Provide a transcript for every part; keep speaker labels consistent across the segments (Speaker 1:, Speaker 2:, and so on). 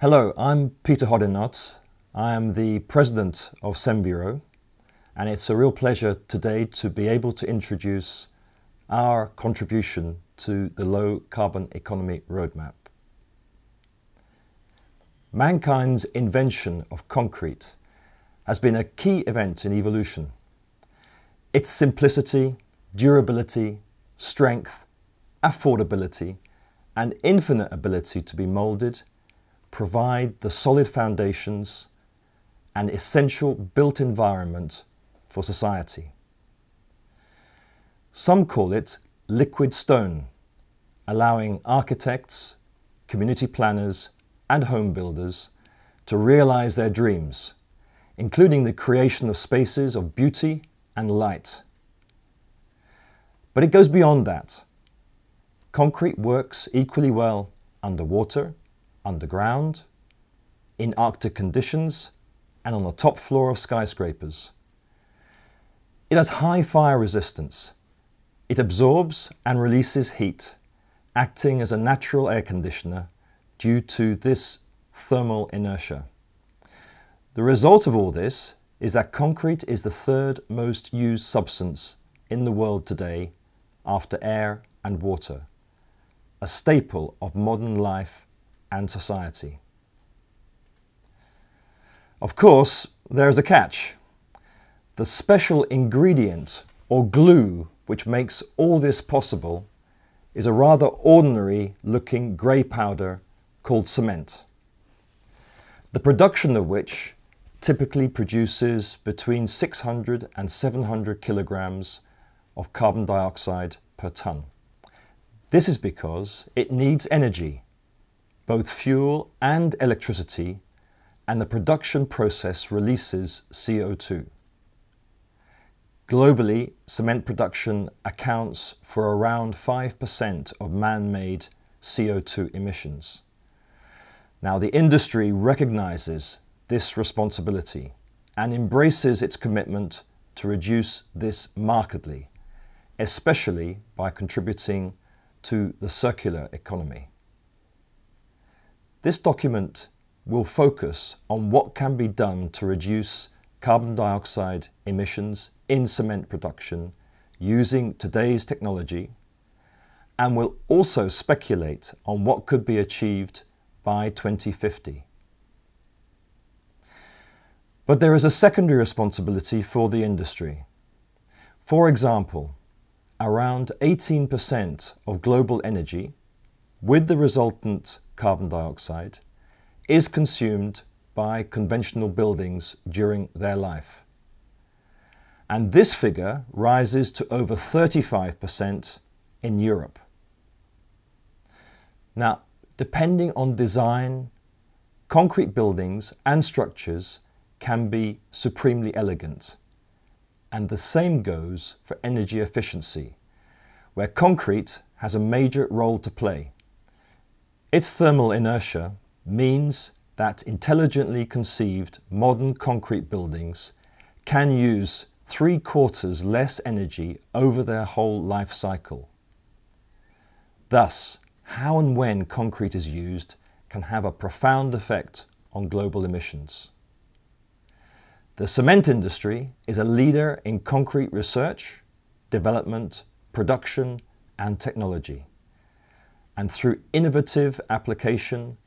Speaker 1: Hello, I'm Peter Hoddinott. I am the president of CEMBUREAU, and it's a real pleasure today to be able to introduce our contribution to the low carbon economy roadmap. Mankind's invention of concrete has been a key event in evolution. Its simplicity, durability, strength, affordability, and infinite ability to be moulded provide the solid foundations and essential built environment for society. Some call it liquid stone, allowing architects, community planners, and home builders to realize their dreams, including the creation of spaces of beauty and light. But it goes beyond that. Concrete works equally well underwater, underground, in Arctic conditions, and on the top floor of skyscrapers. It has high fire resistance. It absorbs and releases heat, acting as a natural air conditioner due to this thermal inertia. The result of all this is that concrete is the third most used substance in the world today after air and water, a staple of modern life and society. Of course, there is a catch. The special ingredient or glue which makes all this possible is a rather ordinary looking grey powder called cement, the production of which typically produces between 600 and 700 kilograms of carbon dioxide per tonne. This is because it needs energy, both fuel and electricity, and the production process releases CO2. Globally, cement production accounts for around 5% of man-made CO2 emissions. Now, the industry recognizes this responsibility and embraces its commitment to reduce this markedly, especially by contributing to the circular economy. This document will focus on what can be done to reduce carbon dioxide emissions in cement production using today's technology, and will also speculate on what could be achieved by 2050. But there is a secondary responsibility for the industry. For example, around 18% of global energy, with the resultant carbon dioxide, is consumed by conventional buildings during their life. And this figure rises to over 35% in Europe. Now, depending on design, concrete buildings and structures can be supremely elegant. And the same goes for energy efficiency, where concrete has a major role to play. Its thermal inertia means that intelligently conceived modern concrete buildings can use 3/4 less energy over their whole life cycle. Thus, how and when concrete is used can have a profound effect on global emissions. The cement industry is a leader in concrete research, development, production, and technology. And through innovative application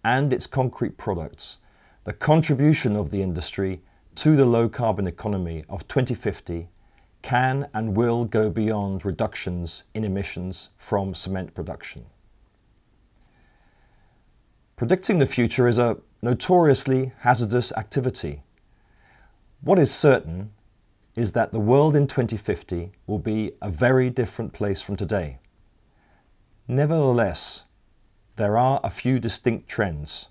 Speaker 1: and its concrete products, the contribution of the industry to the low carbon economy of 2050 can and will go beyond reductions in emissions from cement production. Predicting the future is a notoriously hazardous activity. What is certain is that the world in 2050 will be a very different place from today. Nevertheless, there are a few distinct trends.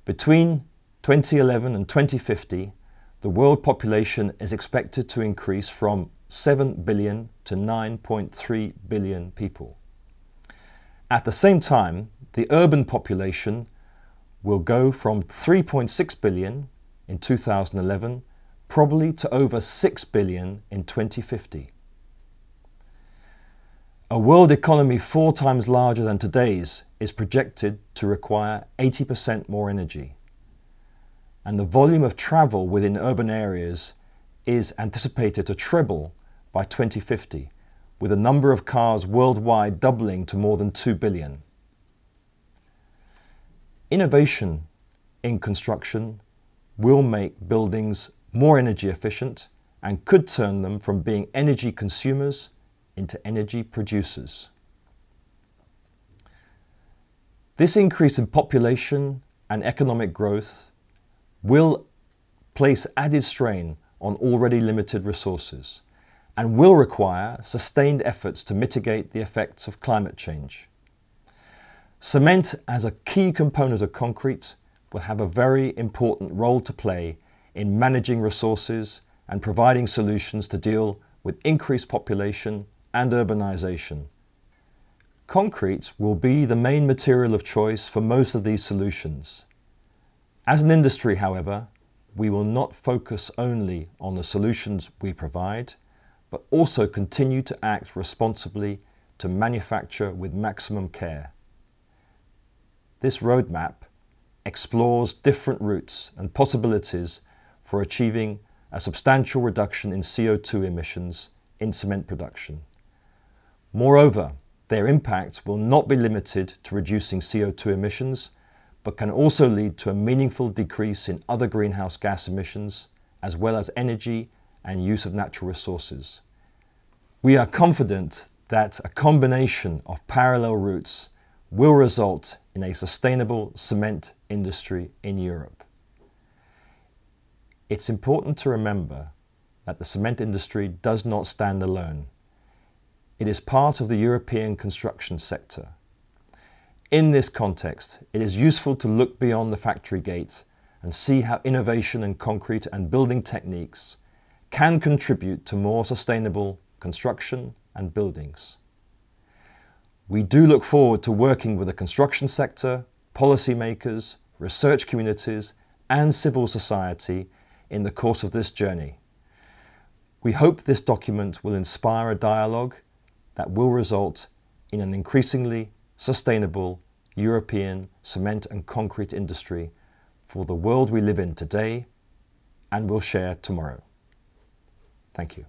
Speaker 1: Between 2011 and 2050, the world population is expected to increase from 7 billion to 9.3 billion people. At the same time, the urban population will go from 3.6 billion in 2011 probably to over 6 billion in 2050. A world economy 4 times larger than today's is projected to require 80% more energy. And the volume of travel within urban areas is anticipated to treble by 2050, with the number of cars worldwide doubling to more than 2 billion. Innovation in construction will make buildings more energy efficient and could turn them from being energy consumers into energy producers. This increase in population and economic growth will place added strain on already limited resources and will require sustained efforts to mitigate the effects of climate change. Cement, as a key component of concrete, will have a very important role to play in managing resources and providing solutions to deal with increased population and urbanization. Concrete will be the main material of choice for most of these solutions. As an industry, however, we will not focus only on the solutions we provide, but also continue to act responsibly to manufacture with maximum care. This roadmap explores different routes and possibilities for achieving a substantial reduction in CO2 emissions in cement production. Moreover, their impact will not be limited to reducing CO2 emissions, but can also lead to a meaningful decrease in other greenhouse gas emissions, as well as energy and use of natural resources. We are confident that a combination of parallel routes will result in a sustainable cement industry in Europe. It's important to remember that the cement industry does not stand alone. It is part of the European construction sector. In this context, it is useful to look beyond the factory gate and see how innovation in concrete and building techniques can contribute to more sustainable construction and buildings. We do look forward to working with the construction sector, policymakers, research communities, and civil society in the course of this journey. We hope this document will inspire a dialogue that will result in an increasingly sustainable European cement and concrete industry for the world we live in today and will share tomorrow. Thank you.